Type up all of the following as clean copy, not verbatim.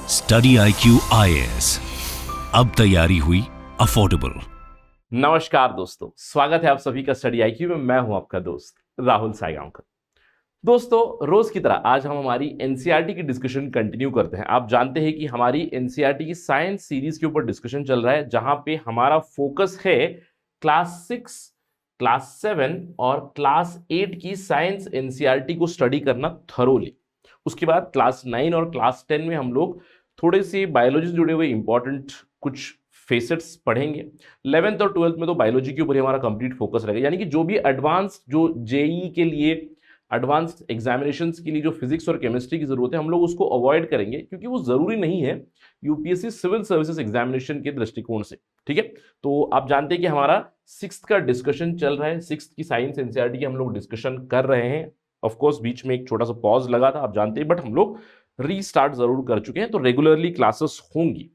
Study IQ IAS, अब तैयारी हुई अफोर्डेबल। नमस्कार दोस्तों, स्वागत है आप सभी का स्टडी IQ में। मैं हूं आपका दोस्त राहुल सायगांवकर। दोस्तों, रोज की तरह आज हम हमारी एनसीईआरटी की डिस्कशन कंटिन्यू करते हैं। आप जानते हैं कि हमारी एनसीईआरटी की साइंस सीरीज के ऊपर डिस्कशन चल रहा है, जहां पे हमारा फोकस है क्लास 6, क्लास 7 और क्लास 8 की साइंस एनसीईआरटी को स्टडी करना थरोली। उसके बाद क्लास 9 और क्लास 10 में हम लोग थोड़े से बायोलॉजी से जुड़े हुए इंपॉर्टेंट कुछ फेसेट्स पढ़ेंगे। 11th और 12th में तो बायोलॉजी के ऊपर ही हमारा कंप्लीट फोकस रहेगा, यानी कि जो भी एडवांस, जो जेई के लिए एडवांस एग्जामिनेशंस के लिए जो फिजिक्स और केमिस्ट्री की जरूरत है, हम लोग उसको अवॉइड करेंगे, क्योंकि वो जरूरी नहीं है यूपीएससी सिविल सर्विसेज एग्जामिनेशन के दृष्टिकोण से। ठीक है, तो आप जानते हैं कि हमारा 6th का डिस्कशन चल रहा है। 6th की साइंस एनसीईआरटी की हम लोग डिस्कशन कर रहे हैं। ऑफ कोर्स बीच में एक छोटा सा पॉज लगा था, आप जानते हैं, बट हम लोग रीस्टार्ट जरूर कर चुके हैं, तो रेगुलरली क्लासेस होंगी।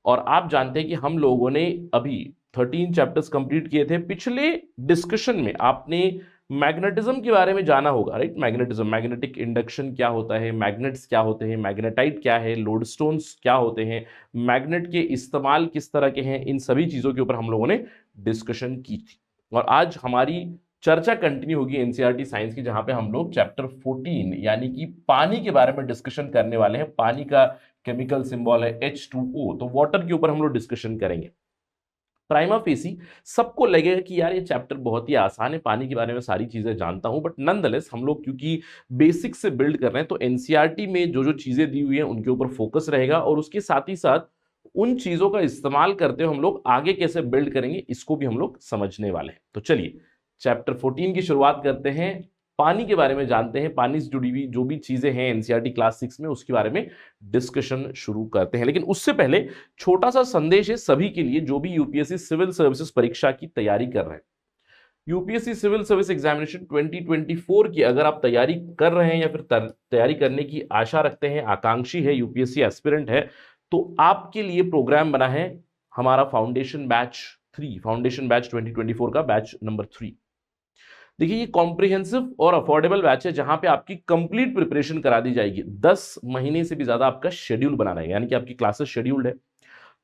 और आप जानते हैं कि हम लोगों ने अभी 13 चैप्टर्स कंप्लीट किए थे। पिछले डिस्कशन में आपने मैग्नेटिज्म के बारे में जाना होगा, राइट? मैग्नेटिज्म, मैग्नेटिक इंडक्शन क्या होता है, मैग्नेट्स क्या होते हैं, मैग्नेटाइट क्या है, लोडस्टोन्स क्या होते हैं, मैग्नेट के इस्तेमाल किस तरह के हैं, इन सभी चीजों के ऊपर हम लोगों ने डिस्कशन की थी। और आज हमारी चर्चा कंटिन्यू होगी एनसीईआरटी साइंस की, जहां पे हम लोग चैप्टर 14 यानी कि पानी के बारे में डिस्कशन करने वाले हैं। पानी का केमिकल सिंबल है H2O, तो वाटर के ऊपर हम लोग डिस्कशन करेंगे। प्राइमा फेसी सबको लगेगा कि यार ये चैप्टर बहुत ही आसान है, पानी के बारे में सारी चीजें जानता हूं, बट नॉनदलेस हम लोग क्योंकि बेसिक से बिल्ड कर रहे हैं, तो एनसीईआरटी में जो जो चीजें दी हुई हैं उनके ऊपर फोकस रहेगा, और उसके साथ ही साथ उन चीजों का इस्तेमाल करते हुए हम लोग आगे कैसे बिल्ड करेंगे, इसको भी हम लोग समझने वाले हैं। तो चलिए चैप्टर 14 की शुरुआत करते हैं। पानी के बारे में जानते हैं, पानी से जुड़ी हुई जो भी चीजें हैं एनसीईआरटी क्लास 6 में, उसके बारे में डिस्कशन शुरू करते हैं। लेकिन उससे पहले छोटा सा संदेश है सभी के लिए जो भी यूपीएससी सिविल सर्विसेज परीक्षा की तैयारी कर रहे हैं। यूपीएससी सिविल सर्विस एग्जामिनेशन 2024 की अगर आप तैयारी कर रहे हैं या फिर तैयारी करने की आशा रखते हैं, आकांक्षी है, यूपीएससी एस्पिरेंट है, तो आपके लिए प्रोग्राम बना है हमारा फाउंडेशन बैच 3, फाउंडेशन बैच 2024 का बैच नंबर 3। देखिए, ये कॉम्प्रिहेंसिव और अफोर्डेबल बैच है, जहां पे आपकी कंप्लीट प्रिपरेशन करा दी जाएगी। 10 महीने से भी ज्यादा आपका शेड्यूल बना रहेगा, यानी कि आपकी क्लासेस शेड्यूल्ड है,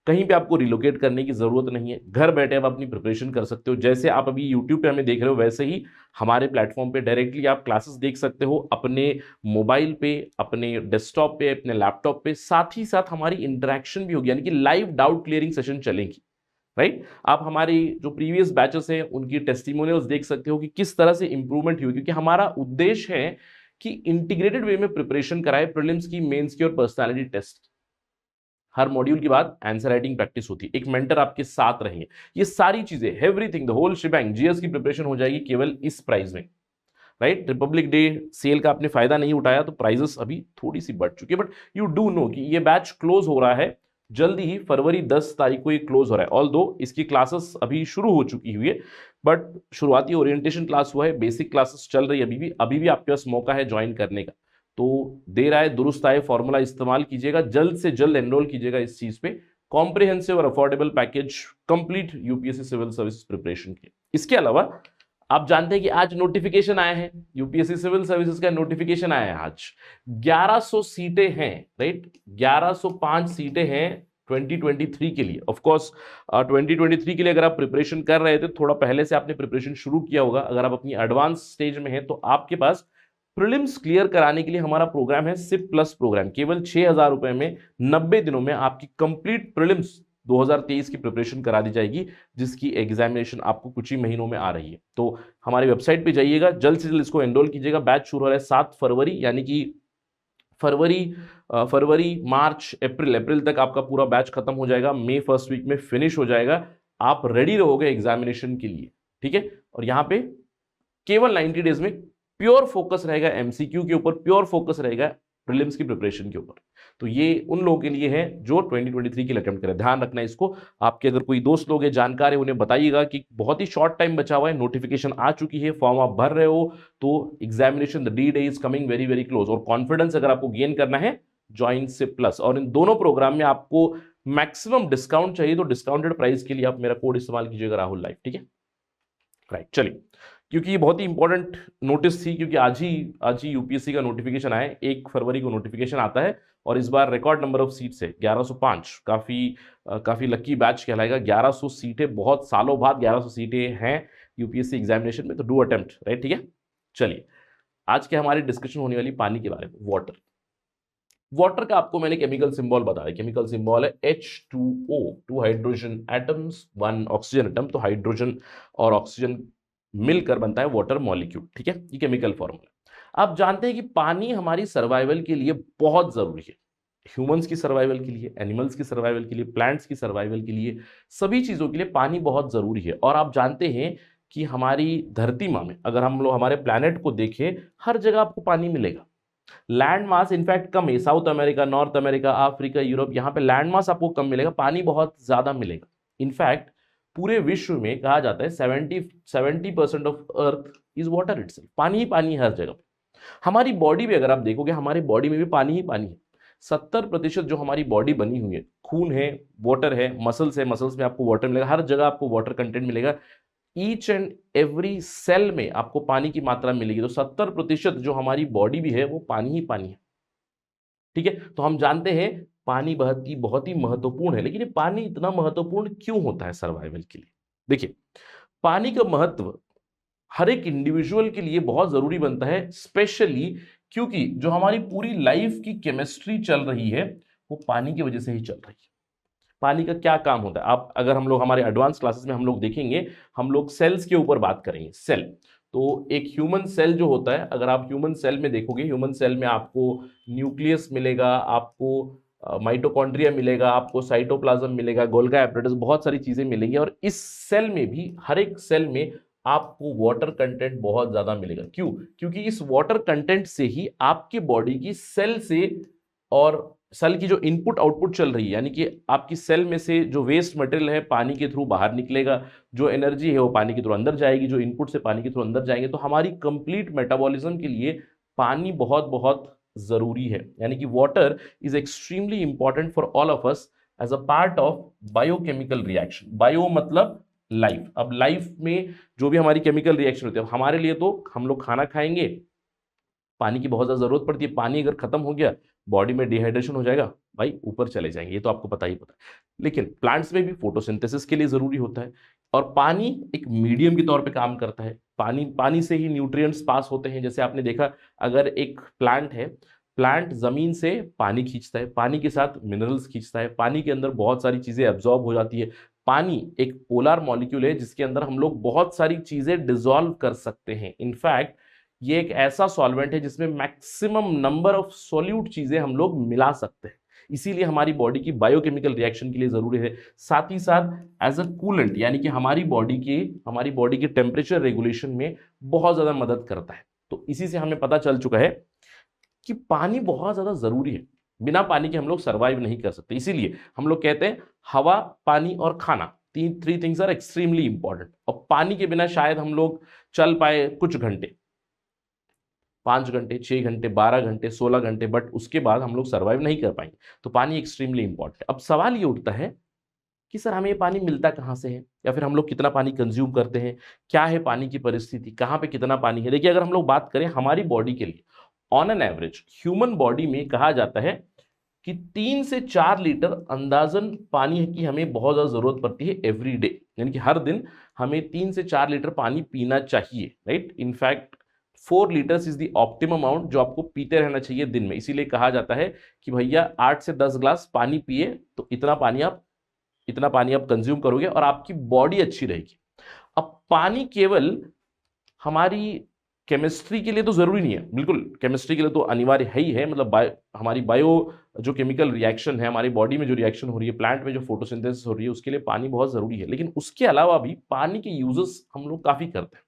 कहीं पे आपको रिलोकेट करने की जरूरत नहीं है। घर बैठे आप अपनी प्रिपरेशन कर सकते हो। जैसे आप अभी यूट्यूब पे हमें देख रहे हो, वैसे ही हमारे प्लेटफॉर्म पे डायरेक्टली आप क्लासेस देख सकते हो, अपने मोबाइल पे, अपने डेस्कटॉप पे, अपने लैपटॉप पे। साथ ही साथ हमारी इंटरेक्शन भी होगी, यानी कि लाइव डाउट क्लियरिंग सेशन चलेंगी, राइट? आप हमारी जो प्रीवियस बैचेस हैं उनकी टेस्टिमोनियल्स देख सकते हो कि किस तरह से इंप्रूवमेंट हुई, क्योंकि हमारा उद्देश्य है कि इंटीग्रेटेड वे में प्रिपरेशन कराए, प्रीलिम्स की, मेंस की और पर्सनालिटी टेस्ट। हर मॉड्यूल के बाद आंसर राइटिंग प्रैक्टिस होती है, एक मेंटर आपके साथ रहेंगे। ये सारी चीजें, एवरीथिंग, द होल शिबैंग, जीएस की प्रिपरेशन हो जाएगी केवल इस प्राइस में, राइट? रिपब्लिक डे सेल का आपने फायदा नहीं उठाया तो प्राइजेस अभी थोड़ी सी बढ़ चुकी है, बट यू डू नो कि ये बैच क्लोज हो रहा है जल्दी ही। फरवरी 10 तारीख को ये क्लोज हो रहा है। ऑल दो इसकी क्लासेस अभी शुरू हो चुकी हुई है, बट शुरुआती ओरिएंटेशन क्लास हुआ है, बेसिक क्लासेस चल रही है अभी भी आपके पास मौका है ज्वाइन करने का। तो देर आए दुरुस्त आए फॉर्मूला इस्तेमाल कीजिएगा, जल्द से जल्द एनरोल कीजिएगा इस चीज पे। कॉम्प्रिहेंसिव और affordable package complete UPSC civil service preparation के। इसके अलावा आप जानते हैं कि आज नोटिफिकेशन आया है, यूपीएससी सिविल सर्विसेज का नोटिफिकेशन आया है आज। 1100 सीटें हैं, राइट? 1105 सीटें हैं 2023 के लिए। ऑफ कोर्स 2023 के लिए अगर आप प्रिपरेशन कर रहे थे, थोड़ा पहले से आपने प्रिपरेशन शुरू किया होगा। अगर आप अपनी एडवांस स्टेज में हैं तो आपके पास प्रीलिम्स क्लियर कराने के लिए हमारा प्रोग्राम है सिप प्लस प्रोग्राम। केवल 6,000 रुपए में 90 दिनों में आपकी कंप्लीट प्रीलिम्स 2023 की प्रिपरेशन करा दी जाएगी, जिसकी एग्जामिनेशन आपको कुछ ही महीनों में आ रही है। तो हमारी वेबसाइट पे जाइएगा, जल्द से जल्द इसको एनरोल कीजिएगा। बैच शुरू हो रहा है 7 फरवरी, यानी कि फरवरी मार्च अप्रैल तक आपका पूरा बैच खत्म हो जाएगा। मई फर्स्ट वीक में फिनिश हो जाएगा। आप रेडी रहोगे एग्जामिनेशन के लिए, ठीक है? और यहाँ पे केवल 90 डेज में प्योर फोकस रहेगा एमसीक्यू के ऊपर, प्योर फोकस रहेगा प्रीलिम्स की प्रिपरेशन के ऊपर। तो ये उन लोगों के लिए है जो 2023 के लिए अटेम्प्ट करें। ध्यान रखना इसको। आपके अगर कोई दोस्त लोग हैं, जानकार है, उन्हें बताइएगा कि बहुत ही शॉर्ट टाइम बचा हुआ है, नोटिफिकेशन आ चुकी है, फॉर्म आप भर रहे हो, तो examination the day is coming very very close. और कॉन्फिडेंस अगर आपको गेन करना है, ज्वाइन सिप प्लस। और इन दोनों प्रोग्राम में आपको मैक्सिमम डिस्काउंट चाहिए, तो डिस्काउंटेड प्राइस के लिए आप मेरा कोड इस्तेमाल कीजिएगा, राहुल लाइव, ठीक है? राइट, चलिए क्योंकि ये बहुत ही इंपॉर्टेंट नोटिस थी, क्योंकि आज ही यूपीएससी का नोटिफिकेशन आया, 1 फरवरी को नोटिफिकेशन आता है और इस बार रिकॉर्ड नंबर ऑफ सीट्स है 1105। काफ़ी लकी बैच कहलाएगा। 1100 सीटें, बहुत सालों बाद 1100 सीटें हैं यूपीएससी एग्जामिनेशन में, तो डू अटेम्प्ट, राइट? ठीक है, चलिए आज के हमारी डिस्कशन होने वाली पानी के बारे में। वाटर का आपको मैंने केमिकल सिंबल बताया। केमिकल सिंबल है H2O, 2 hydrogen atoms 1 oxygen atom. तो हाइड्रोजन और ऑक्सीजन मिलकर बनता है वाटर मॉलिक्यूल, ठीक है? ये केमिकल फॉर्मूला। आप जानते हैं कि पानी हमारी सर्वाइवल के लिए बहुत जरूरी है। ह्यूमंस की सर्वाइवल के लिए, एनिमल्स की सर्वाइवल के लिए, प्लांट्स की सर्वाइवल के लिए, सभी चीजों के लिए पानी बहुत जरूरी है। और आप जानते हैं कि हमारी धरती माँ में अगर हम लोग हमारे प्लैनेट को देखें, हर जगह आपको पानी मिलेगा। लैंड मास इनफैक्ट कम है, south America, north America, Africa, Europe, यहाँ पे लैंड मास आपको कम मिलेगा, पानी बहुत ज्यादा मिलेगा। इनफैक्ट पूरे विश्व में कहा जाता है 70% of earth is water itself. पानी ही पानी है हर जगह पे। हमारी बॉडी में अगर आप देखोगे, हमारी बॉडी में भी पानी ही पानी है। 70% जो हमारी बॉडी बनी हुई है, खून है, वाटर है, मसल्स है, मसल्स में आपको वाटर मिलेगा, हर जगह आपको वाटर कंटेंट मिलेगा। ईच एंड एवरी सेल में आपको पानी की मात्रा मिलेगी। तो 70% जो हमारी बॉडी भी है वो पानी ही पानी है, ठीक है? तो हम जानते हैं पानी बहुत ही महत्वपूर्ण है। लेकिन ये पानी इतना महत्वपूर्ण क्यों होता है सर्वाइवल के लिए? देखिए, पानी का महत्व हर एक इंडिविजुअल के लिए बहुत जरूरी बनता है, स्पेशली क्योंकि जो हमारी पूरी लाइफ की केमिस्ट्री चल रही है वो पानी की वजह से ही चल रही है। पानी का क्या काम होता है, आप अगर हम लोग हमारे एडवांस क्लासेस में हम लोग देखेंगे, हम लोग सेल्स के ऊपर बात करेंगे। सेल, तो एक ह्यूमन सेल जो होता है, अगर आप ह्यूमन सेल में देखोगे, ह्यूमन सेल में आपको न्यूक्लियस मिलेगा, आपको माइटोकॉन्ड्रिया मिलेगा, आपको साइटोप्लाज्म मिलेगा, गोल्गी एपरेटस, बहुत सारी चीजें मिलेंगी। और इस सेल में भी, हर एक सेल में आपको वाटर कंटेंट बहुत ज्यादा मिलेगा। क्यों? क्योंकि इस वाटर कंटेंट से ही आपकी बॉडी की सेल से और सेल की जो इनपुट आउटपुट चल रही है, यानी कि आपकी सेल में से जो वेस्ट मटेरियल है पानी के थ्रू बाहर निकलेगा, जो एनर्जी है वो पानी के थ्रू अंदर जाएगी, जो इनपुट से पानी के थ्रू अंदर जाएंगे। तो हमारी कंप्लीट मेटाबॉलिज्म के लिए पानी बहुत बहुत जरूरी है। यानी कि water is extremely important for all of us as a part of biochemical reaction. Bio मतलब लाइफ। अब लाइफ में जो भी हमारी केमिकल रिएक्शन होती है, हमारे लिए तो हम लोग खाना खाएंगे, पानी की बहुत ज्यादा जरूरत पड़ती है। पानी अगर खत्म हो गया, बॉडी में डिहाइड्रेशन हो जाएगा, भाई ऊपर चले जाएंगे, ये तो आपको पता ही पता है। लेकिन प्लांट्स में भी फोटोसिंथेसिस के लिए जरूरी होता है और पानी एक मीडियम के तौर पे काम करता है। पानी से ही न्यूट्रिएंट्स पास होते हैं। जैसे आपने देखा, अगर एक प्लांट है, प्लांट जमीन से पानी खींचता है, पानी के साथ मिनरल्स खींचता है, पानी के अंदर बहुत सारी चीजें एब्जॉर्ब हो जाती है। पानी एक पोलर मॉलिक्यूल है जिसके अंदर हम लोग बहुत सारी चीजें डिसॉल्व कर सकते हैं। इनफैक्ट ये एक ऐसा सॉल्वेंट है जिसमें मैक्सिमम नंबर ऑफ सॉल्यूट चीजें हम लोग मिला सकते हैं। इसीलिए हमारी बॉडी की बायोकेमिकल रिएक्शन के लिए जरूरी है। साथ ही साथ एज अ कूलेंट, यानी कि हमारी बॉडी के टेम्परेचर रेगुलेशन में बहुत ज्यादा मदद करता है। तो इसी से हमें पता चल चुका है कि पानी बहुत ज्यादा जरूरी है। बिना पानी के हम लोग सर्वाइव नहीं कर सकते। इसीलिए हम लोग कहते हैं हवा, पानी और खाना, three things are extremely important. और पानी के बिना शायद हम लोग चल पाए कुछ घंटे, 5 घंटे, 6 घंटे, 12 घंटे, 16 घंटे, बट उसके बाद हम लोग सर्वाइव नहीं कर पाएंगे। तो पानी एक्सट्रीमली इंपॉर्टेंट। अब सवाल ये उठता है कि सर हमें ये पानी मिलता कहाँ से है, या फिर हम लोग कितना पानी कंज्यूम करते हैं, क्या है पानी की परिस्थिति, कहाँ पे कितना पानी है। देखिए, अगर हम लोग बात करें हमारी बॉडी के लिए, on an average human body में कहा जाता है कि 3 से 4 लीटर अंदाजन पानी की हमें बहुत ज्यादा जरूरत पड़ती है एवरी डे। यानी कि हर दिन हमें 3 से 4 लीटर पानी पीना चाहिए, right? In fact 4 litres is the optimum amount जो आपको पीते रहना चाहिए दिन में। इसीलिए कहा जाता है कि भैया 8 से 10 ग्लास पानी पिए, तो इतना पानी आप कंज्यूम करोगे और आपकी बॉडी अच्छी रहेगी। अब पानी केवल हमारी केमिस्ट्री के लिए तो जरूरी नहीं है, बिल्कुल केमिस्ट्री के लिए तो अनिवार्य है ही है। मतलब हमारी बायो जो केमिकल रिएक्शन है, हमारी बॉडी में जो रिएक्शन हो रही है, प्लांट में जो फोटोसिंथेसिस हो रही है, उसके लिए पानी बहुत जरूरी है। लेकिन उसके अलावा भी पानी के यूजेस हम लोग काफी करते हैं,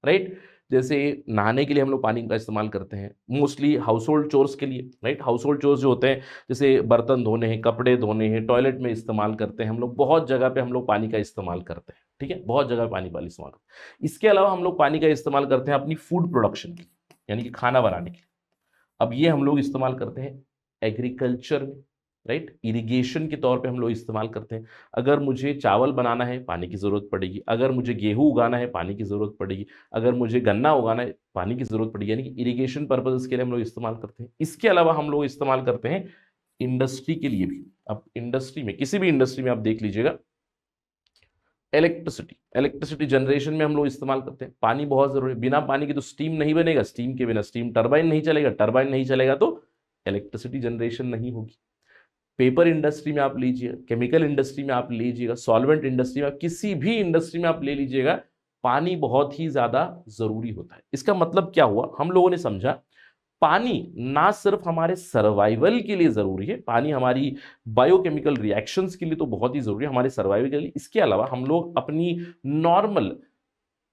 राइट? जैसे नहाने के लिए हम लोग पानी का इस्तेमाल करते हैं, मोस्टली हाउस होल्ड चोर्स के लिए, राइट? हाउस होल्ड चोर्स जो होते हैं, जैसे बर्तन धोने हैं, कपड़े धोने हैं, टॉयलेट में इस्तेमाल करते हैं हम लोग। बहुत जगह पे हम लोग पानी का इस्तेमाल करते हैं, ठीक है? बहुत जगह पानी का इस्तेमाल करते हैं। इसके अलावा हम लोग पानी का इस्तेमाल करते हैं अपनी फूड प्रोडक्शन के लिए, यानी कि खाना बनाने के लिए। अब ये हम लोग इस्तेमाल करते हैं एग्रीकल्चर में, राइट। इरिगेशन के तौर पे हम लोग इस्तेमाल करते हैं। अगर मुझे चावल बनाना है पानी की ज़रूरत पड़ेगी, अगर मुझे गेहूं उगाना है पानी की ज़रूरत पड़ेगी, अगर मुझे गन्ना उगाना है पानी की ज़रूरत पड़ेगी, यानी कि इरिगेशन पर्पज़ के लिए हम लोग इस्तेमाल करते हैं। इसके अलावा हम लोग इस्तेमाल करते हैं इंडस्ट्री के लिए भी। अब इंडस्ट्री में, किसी भी इंडस्ट्री में आप देख लीजिएगा, इलेक्ट्रिसिटी जनरेशन में हम लोग इस्तेमाल करते हैं। पानी बहुत जरूरी है, बिना पानी के तो स्टीम नहीं बनेगा, स्टीम के बिना स्टीम टरबाइन नहीं चलेगा, टरबाइन नहीं चलेगा तो इलेक्ट्रिसिटी जनरेशन नहीं होगी। पेपर इंडस्ट्री में आप लीजिए, केमिकल इंडस्ट्री में आप लीजिएगा, सॉल्वेंट इंडस्ट्री में, आप किसी भी इंडस्ट्री में आप ले लीजिएगा, पानी बहुत ही ज्यादा जरूरी होता है। इसका मतलब क्या हुआ, हम लोगों ने समझा पानी ना सिर्फ हमारे सर्वाइवल के लिए जरूरी है, पानी हमारी बायोकेमिकल रिएक्शंस के लिए तो बहुत ही जरूरी है, हमारे सर्वाइवल के लिए। इसके अलावा हम लोग अपनी नॉर्मल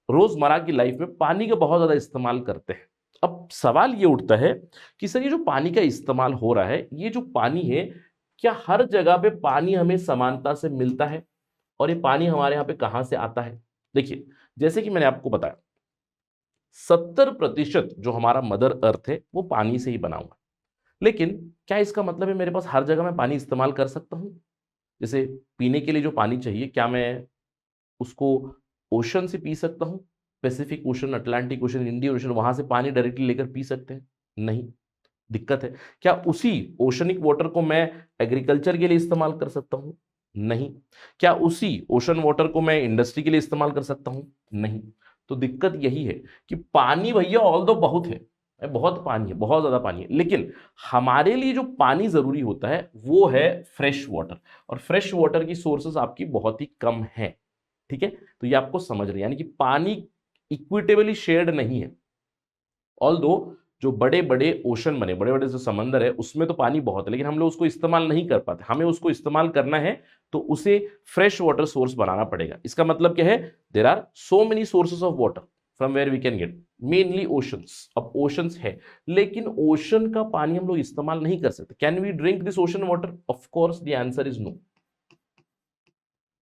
रोजमर्रा की लाइफ में पानी का बहुत ज्यादा इस्तेमाल करते हैं। अब सवाल ये उठता है कि सर ये जो पानी का इस्तेमाल हो रहा है, ये जो पानी है, क्या हर जगह पे पानी हमें समानता से मिलता है, और ये पानी हमारे यहाँ पे कहाँ से आता है? देखिए, जैसे कि मैंने आपको बताया 70% जो हमारा मदर अर्थ है वो पानी से ही बना हुआ है। लेकिन क्या इसका मतलब है मेरे पास हर जगह मैं पानी इस्तेमाल कर सकता हूं? जैसे पीने के लिए जो पानी चाहिए, क्या मैं उसको ओशन से पी सकता हूं? Pacific ocean, Atlantic ocean, Indian ocean, वहां से पानी डायरेक्टली लेकर पी सकते हैं? नहीं, दिक्कत है। क्या उसी ओशनिक वाटर को मैं एग्रीकल्चर के लिए इस्तेमाल कर सकता हूं? नहीं। क्या उसी ओशन वाटर को मैं इंडस्ट्री के लिए इस्तेमाल कर सकता हूं? नहीं। तो दिक्कत यही है कि पानी भैया ऑल दो बहुत है, बहुत पानी है, बहुत ज्यादा पानी है, लेकिन हमारे लिए जो पानी जरूरी होता है वो है फ्रेश वाटर, और फ्रेश वाटर की सोर्सेस आपकी बहुत ही कम है। ठीक है, तो ये आपको समझ रहे, यानी कि पानी इक्विटेबली शेयर्ड नहीं है। ऑल दो जो बड़े बड़े ओशन बने, बड़े बड़े जो समंदर है, उसमें तो पानी बहुत है, लेकिन हम लोग उसको इस्तेमाल नहीं कर पाते। हमें उसको इस्तेमाल करना है तो उसे फ्रेश वाटर सोर्स बनाना पड़ेगा। इसका मतलब क्या है, there are so many sources of water from where we can get, mainly oceans. अब ओशंस है, लेकिन ओशन का पानी हम लोग इस्तेमाल नहीं कर सकते। Can we drink this ocean water? Of course the answer is no.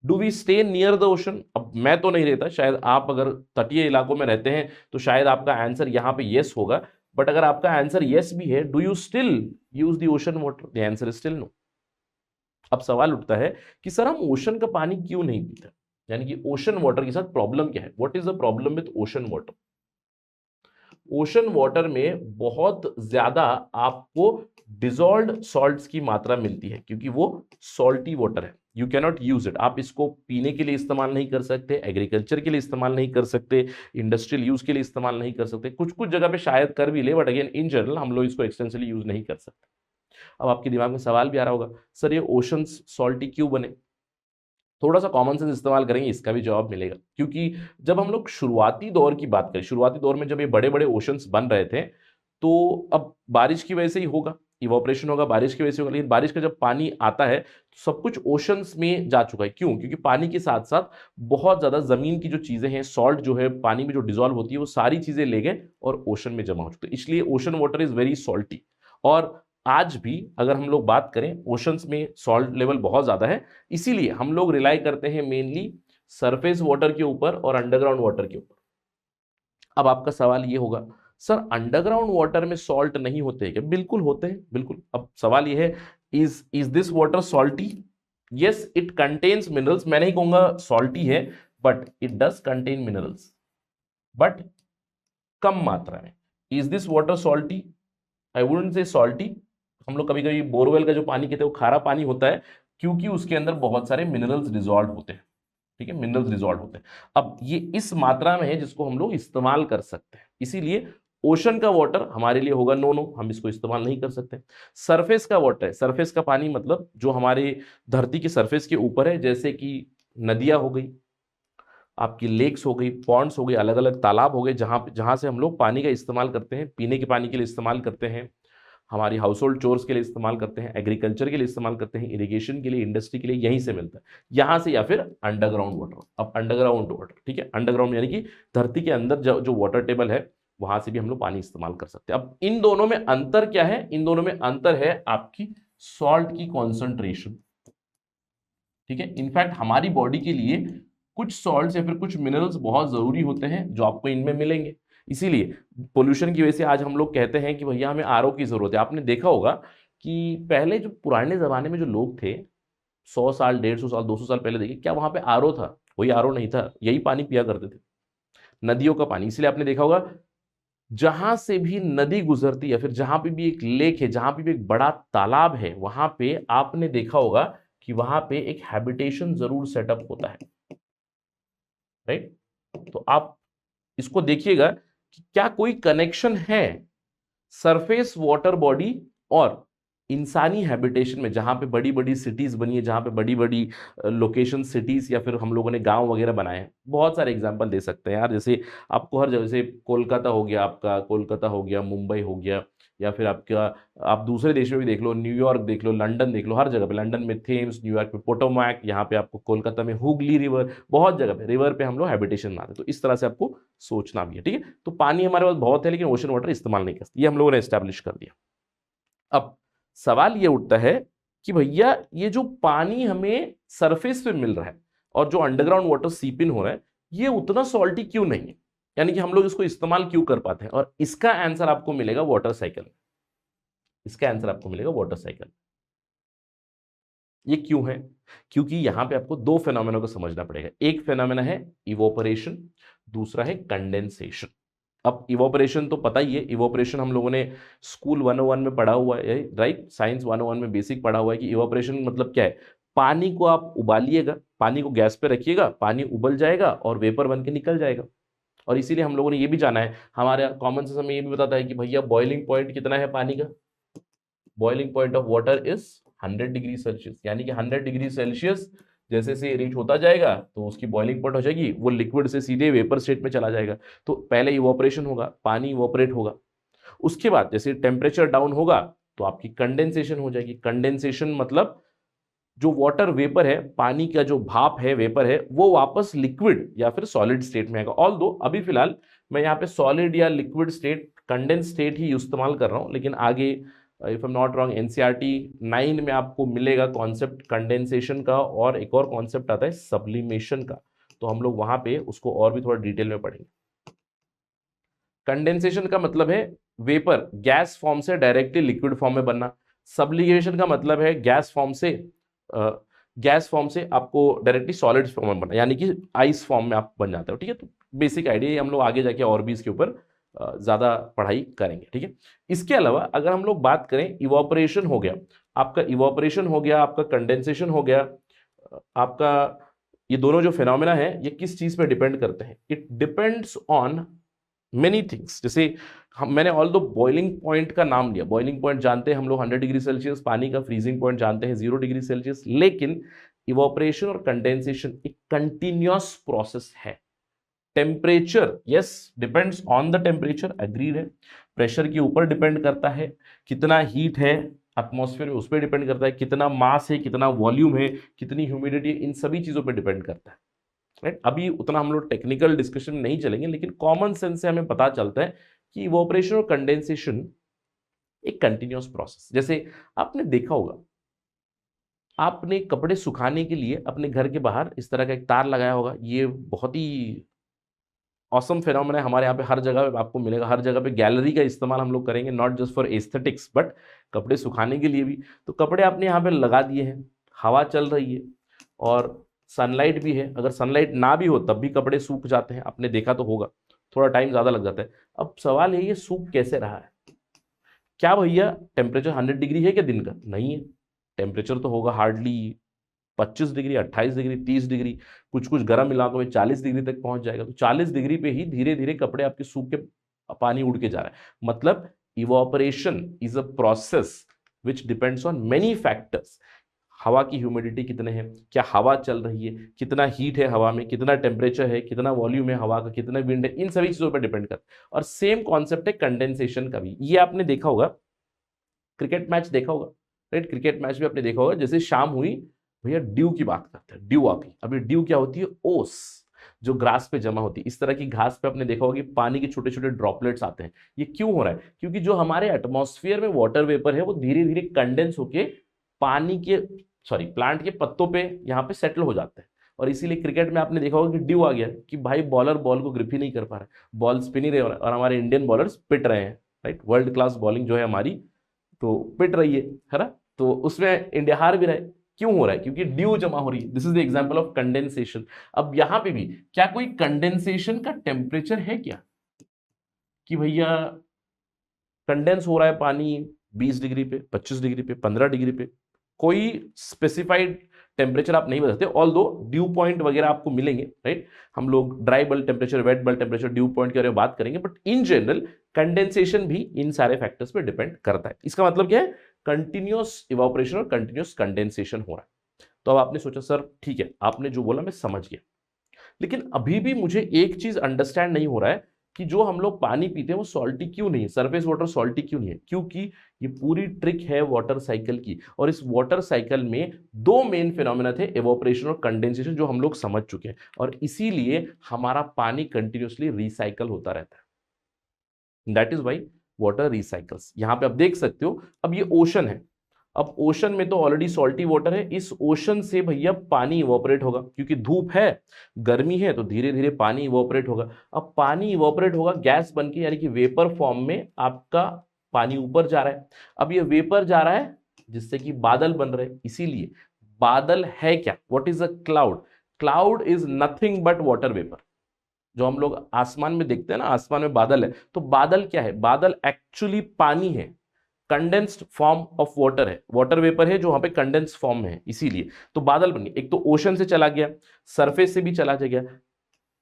Do we stay near the ocean? अब मैं तो नहीं रहता, शायद आप अगर तटीय इलाकों में रहते हैं तो शायद आपका आंसर यहाँ पे यस होगा, बट अगर आपका आंसर यस भी है, do you still use the ocean water? The answer is still no. अब सवाल उठता है कि सर हम ओशन का पानी क्यों नहीं पीते, यानी कि ओशन वाटर के साथ प्रॉब्लम क्या है? What is the problem with ocean water? Ocean water में बहुत ज्यादा आपको डिजॉल्व्ड सॉल्ट्स की मात्रा मिलती है, क्योंकि वो सॉल्टी वाटर है। You cannot use it. आप इसको पीने के लिए इस्तेमाल नहीं कर सकते, एग्रीकल्चर के लिए इस्तेमाल नहीं कर सकते, इंडस्ट्रियल यूज के लिए इस्तेमाल नहीं कर सकते, कुछ कुछ जगह पे शायद कर भी ले, बट अगेन इन जनरल हम लोग इसको एक्सटेंसिवली यूज नहीं कर सकते। अब आपके दिमाग में सवाल भी आ रहा होगा, सर ये ओशंस सॉल्टी क्यों बने? थोड़ा सा कॉमन सेंस इस्तेमाल करेंगे, इसका भी जवाब मिलेगा। क्योंकि जब हम लोग शुरुआती दौर की बात करें, शुरुआती दौर में जब ये बड़े बड़े ओशंस बन रहे थे, तो अब बारिश की वजह से ही होगा, इवोपरेशन होगा, बारिश की वजह से होगा, लेकिन बारिश का जब पानी आता है तो सब कुछ ओशंस में जा चुका है। क्यों? क्योंकि पानी के साथ साथ बहुत ज्यादा जमीन की जो चीजें हैं, सॉल्ट जो है पानी में जो डिजॉल्व होती है, वो सारी चीजें ले गए और ओशन में जमा हो चुके हैं। इसलिए ocean water is very salty. और आज भी अगर हम लोग बात करें, ओशंस में सॉल्ट लेवल बहुत ज्यादा है, इसीलिए हम लोग रिलाई करते हैं मेनली सरफेस वाटर के ऊपर और अंडरग्राउंड वाटर के ऊपर। अब आपका सवाल ये होगा, सर अंडरग्राउंड वाटर में सॉल्ट नहीं होते हैं क्या? बिल्कुल होते हैं, बिल्कुल। अब सवाल ये है, is this water salty? Yes, it contains minerals. मैं नहीं कहूंगा सॉल्टी है, but it does contain minerals, but कम मात्रा में। Is this water salty? I wouldn't say salty. हम लोग कभी कभी बोरवेल का जो पानी कहते हैं वो खारा पानी होता है, क्योंकि उसके अंदर बहुत सारे मिनरल्स डिजॉल्व होते हैं। ठीक है, मिनरल्स डिजॉल्व होते हैं। अब ये इस मात्रा में है जिसको हम लोग इस्तेमाल कर सकते हैं, इसीलिए ओशन का वाटर हमारे लिए होगा नो, हम इसको इस्तेमाल नहीं कर सकते। सरफेस का वाटर है, सरफेस का पानी मतलब जो हमारे धरती के सरफेस के ऊपर है, जैसे कि नदियां हो गई, आपकी लेक्स हो गई, पॉन्ड्स हो गए, अलग अलग तालाब हो गए, जहां से हम लोग पानी का इस्तेमाल करते हैं, पीने के पानी के लिए इस्तेमाल करते हैं, हमारी हाउस होल्ड चोर्स के लिए इस्तेमाल करते हैं, एग्रीकल्चर के लिए इस्तेमाल करते हैं, इरिगेशन के लिए, इंडस्ट्री के लिए, यहीं से मिलता है, यहां से, या फिर अंडरग्राउंड वाटर। अब अंडरग्राउंड वाटर, ठीक है, अंडरग्राउंड यानी कि धरती के अंदर जो वाटर टेबल है, वहां से भी हम लोग पानी इस्तेमाल कर सकते हैं। अब इन दोनों में अंतर क्या है? इन दोनों में अंतर है आपकी सॉल्ट की कॉन्सेंट्रेशन। ठीक है, इनफैक्ट हमारी बॉडी के लिए कुछ सॉल्ट्स या फिर कुछ मिनरल्स बहुत जरूरी होते हैं जो आपको इनमें मिलेंगे। इसीलिए पोल्यूशन की वजह से आज हम लोग कहते हैं कि भैया हमें आरओ की जरूरत है। आपने देखा होगा कि पहले जो पुराने ज़माने में जो लोग थे, 100 साल, 150 साल, 200 साल पहले देखिए, क्या वहाँ पे आरओ था? कोई आरओ नहीं था, यही पानी पिया करते थे, नदियों का पानी। इसलिए आपने देखा होगा जहां से भी नदी गुजरती है, फिर जहां पे भी एक लेक है, जहां पे भी एक बड़ा तालाब है, वहां पे आपने देखा होगा कि वहां पे एक हैबिटेशन जरूर सेटअप होता है, राइट? तो आप इसको देखिएगा कि क्या कोई कनेक्शन है सरफेस वाटर बॉडी और इंसानी हैबिटेशन में, जहां पे बड़ी बड़ी सिटीज बनी है, जहां पे बड़ी बड़ी लोकेशन सिटीज या फिर हम लोगों ने गांव वगैरह बनाए हैं। बहुत सारे एग्जांपल दे सकते हैं यार, जैसे आपको हर जगह, जैसे कोलकाता हो गया, आपका कोलकाता हो गया, मुंबई हो गया, या फिर आपका, आप दूसरे देश में भी देख लो, न्यूयॉर्क देख लो, लंदन देख लो, हर जगह पे, लंदन में थेम्स, न्यूयॉर्क में पोटोमैक, यहाँ पे आपको कोलकाता में हुगली रिवर, बहुत जगह पे रिवर पे हम लोग हैबिटेशन बनाते हैं। तो इस तरह से आपको सोचना भी है, ठीक है? तो पानी हमारे पास बहुत है, लेकिन ओशन वाटर इस्तेमाल नहीं करते, ये हम लोगों ने एस्टैब्लिश कर दिया। अब सवाल ये उठता है कि भैया ये जो पानी हमें सरफेस पे मिल रहा है और जो अंडरग्राउंड वाटर सीप इन हो रहा है, ये उतना सॉल्टी क्यों नहीं है? यानी कि हम लोग इसको इस्तेमाल क्यों कर पाते हैं? और इसका आंसर आपको मिलेगा वाटर साइकिल। इसका आंसर आपको मिलेगा वाटर साइकिल। ये क्यों है? क्योंकि यहां पे आपको दो फेनोमेना को समझना पड़ेगा। एक फेनोमेना है इवोपरेशन, दूसरा है कंडेंसेशन। अब इवोपरेशन तो पता ही है, इवोपरेशन हम लोगों ने स्कूल 101 में पढ़ा हुआ है, राइट? साइंस 101 में बेसिक पढ़ा हुआ है कि इवोपरेशन मतलब क्या है। पानी को आप उबालिएगा, पानी को गैस पे रखिएगा, पानी उबल जाएगा और वेपर बन के निकल जाएगा। और इसीलिए हम लोगों ने ये भी जाना है, हमारे कॉमन सेंस हमें ये भी बताता है कि भैया बॉइलिंग पॉइंट कितना है पानी का? Boiling point of water is 100 degree Celsius. यानी कि 100 डिग्री सेल्सियस जैसे से रीच होता जाएगा तो उसकी बॉइलिंग पॉइंट हो जाएगी, वो लिक्विड से सीधे वेपर स्टेट में चला जाएगा। तो पहले इवोपरेशन होगा, पानी इवोपरेट होगा, उसके बाद जैसे टेम्परेचर डाउन होगा तो आपकी कंडेंसेशन हो जाएगी। कंडेंसेशन मतलब जो वाटर वेपर है, पानी का जो भाप है, वेपर है, वो वापस लिक्विड या फिर सॉलिड स्टेट में आएगा। ऑल दो अभी फिलहाल मैं यहाँ पे सॉलिड या लिक्विड स्टेट, कंडेंस स्टेट ही इस्तेमाल कर रहा हूँ, लेकिन आगे if I am not wrong NCERT 9 में आपको मिलेगा कॉन्सेप्ट कंडेंसेशन का, और एक और कॉन्सेप्ट आता है सब्लिमेशन का। तो हम लोग वहां पे उसको और भी थोड़ा डिटेल में पढ़ेंगे। कंडेंसेशन का मतलब है वेपर गैस फॉर्म से डायरेक्टली लिक्विड फॉर्म में बनना। सब्लिमेशन का मतलब है गैस फॉर्म से आपको डायरेक्टली सॉलिड फॉर्म में बनना, यानी कि आइस फॉर्म में आप बन जाते हो, ठीक है? तो बेसिक आइडिया हम लोग आगे जाके और भी इसके ऊपर ज्यादा पढ़ाई करेंगे, ठीक है? इसके अलावा अगर हम लोग बात करें, इवोपरेशन हो गया आपका, इवोपरेशन हो गया आपका, कंडेंसेशन हो गया आपका, ये दोनों जो फिनोमेना है ये किस चीज पे डिपेंड करते हैं? It depends on many things. जैसे मैंने ऑल दो बॉइलिंग पॉइंट का नाम लिया, बॉइलिंग पॉइंट जानते हैं हम लोग 100 डिग्री सेल्सियस, पानी का फ्रीजिंग पॉइंट जानते हैं 0 डिग्री सेल्सियस, लेकिन इवोपरेशन और कंडेंसेशन एक कंटिन्यूअस प्रोसेस है। Temperature yes depends on the temperature, agreed है। प्रेशर के ऊपर डिपेंड करता है, कितना हीट है एटमॉस्फेयर में उस पर डिपेंड करता है, कितना मास है, कितना वॉल्यूम है, कितनी ह्यूमिडिटी है, इन सभी चीजों पर डिपेंड करता है, राइट? अभी उतना हम लोग टेक्निकल डिस्कशन में नहीं चलेंगे, लेकिन कॉमन सेंस से हमें पता चलता है कि इवोपरेशन और कंडेंसेशन एक कंटिन्यूअस प्रोसेस। जैसे आपने देखा होगा, आपने कपड़े सुखाने के लिए अपने घर के बाहर इस तरह का एक तार लगाया होगा, ये बहुत ही ऑसम फिनोमेना है, हमारे यहाँ पे हर जगह पे आपको मिलेगा। हर जगह पे गैलरी का इस्तेमाल हम लोग करेंगे, not just for aesthetics but कपड़े सुखाने के लिए भी। तो कपड़े आपने यहाँ पे लगा दिए हैं, हवा चल रही है और सनलाइट भी है। अगर सनलाइट ना भी हो तब भी कपड़े सूख जाते हैं, आपने देखा तो होगा, थोड़ा टाइम ज़्यादा लग जाता है। अब सवाल है ये सूख कैसे रहा है? क्या भैया टेम्परेचर 100 डिग्री है क्या दिन का? नहीं है, टेम्परेचर तो होगा हार्डली 25 डिग्री, 28 डिग्री, 30 डिग्री, कुछ कुछ गर्म इलाकों में 40 डिग्री तक पहुंच जाएगा। तो 40 डिग्री पे ही धीरे धीरे कपड़े आपके सूख के पानी उड़ के जा रहा है। मतलब evaporation is a process which depends on many factors. हवा की ह्यूमिडिटी कितने हैं, क्या हवा चल रही है, कितना हीट है हवा में, कितना टेम्परेचर है, कितना वॉल्यूम है हवा का, कितना विंड है, इन सभी चीजों पर डिपेंड करता है। और सेम कॉन्सेप्ट है कंडेंसेशन का भी। ये आपने देखा होगा, क्रिकेट मैच देखा होगा, राइट? क्रिकेट मैच भी आपने देखा होगा, जैसे शाम हुई भैया ड्यू की बात करते हैं, ड्यू आ गई। अभी ड्यू क्या होती है? ओस जो ग्रास पे जमा होती है, इस तरह की घास पे आपने देखा होगा कि पानी के छोटे छोटे ड्रॉपलेट्स आते हैं। ये क्यों हो रहा है? क्योंकि जो हमारे एटमॉस्फेयर में वाटर वेपर है वो धीरे धीरे कंडेंस होके पानी के प्लांट के पत्तों पे यहाँ पे सेटल हो जाते हैं। और इसीलिए क्रिकेट में आपने देखा होगा कि ड्यू आ गया कि भाई बॉलर बॉल को ग्रिप ही नहीं कर पा रहा है, बॉल स्पिन ही रहे और हमारे इंडियन बॉलर्स पिट रहे हैं, राइट? वर्ल्ड क्लास बॉलिंग जो है हमारी तो पिट रही है ना, तो उसमें इंडिया हार भी रहा है। क्यों हो रहा है? क्योंकि ड्यू जमा हो रही है। This is the example of condensation. अब यहां पे भी क्या कोई कंडेंसेशन का टेम्परेचर है क्या कि भैया कंडेंस हो रहा है पानी 20 डिग्री पे, 25 डिग्री पे, 15 डिग्री पे? कोई स्पेसिफाइड टेम्परेचर आप नहीं बता सकते, ऑल दो ड्यू पॉइंट वगैरह आपको मिलेंगे, राइट। हम लोग dry bulb temperature, wet bulb temperature, due point के बारे में बात करेंगे, बट इन जनरल कंडेंसेशन भी इन सारे फैक्टर्स पे डिपेंड करता है। इसका मतलब क्या है? कंटिन्यूअस इवापोरेशन और कंटिन्यूअस कंडेंसेशन हो रहा है। तो अब आपने सोचा सर ठीक है, आपने जो बोला मैं समझ गया, लेकिन अभी भी मुझे एक चीज अंडरस्टैंड नहीं हो रहा है कि जो हम लोग पानी पीते हैं वो सॉल्टी क्यों नहीं है, सरफेस वाटर सॉल्टी क्यों नहीं है? क्योंकि ये पूरी ट्रिक है वाटर साइकिल की, और इस वाटर साइकिल में दो मेन फिनोमेना थे, इवोपरेशन और कंडेंसेशन, जो हम लोग समझ चुके हैं, और इसीलिए हमारा पानी कंटिन्यूसली रिसाइकल होता रहता है। That is why water recycles. यहां पे आप देख सकते हो, अब ये ओशन है, अब ओशन में तो ऑलरेडी सॉल्टी वाटर है, इस ओशन से भैया पानी इवोपरेट होगा, क्योंकि धूप है, गर्मी है, तो धीरे धीरे पानी इवोपरेट होगा। अब पानी इवोपरेट होगा गैस बन के, यानी कि वेपर फॉर्म में आपका पानी ऊपर जा रहा है। अब ये वेपर जा रहा है जिससे कि बादल बन रहे हैं। इसीलिए बादल है क्या? What is a cloud? Cloud is nothing but water vapour. जो हम लोग आसमान में देखते हैं ना, आसमान में बादल है, तो बादल क्या है? बादल एक्चुअली पानी है, कंडेंस्ड फॉर्म ऑफ वाटर है, वाटर वेपर है जो वहां पे कंडेंस्ड फॉर्म में है। इसीलिए तो बादल बन गया। एक तो ओशन से चला गया, सरफेस से भी चला गया।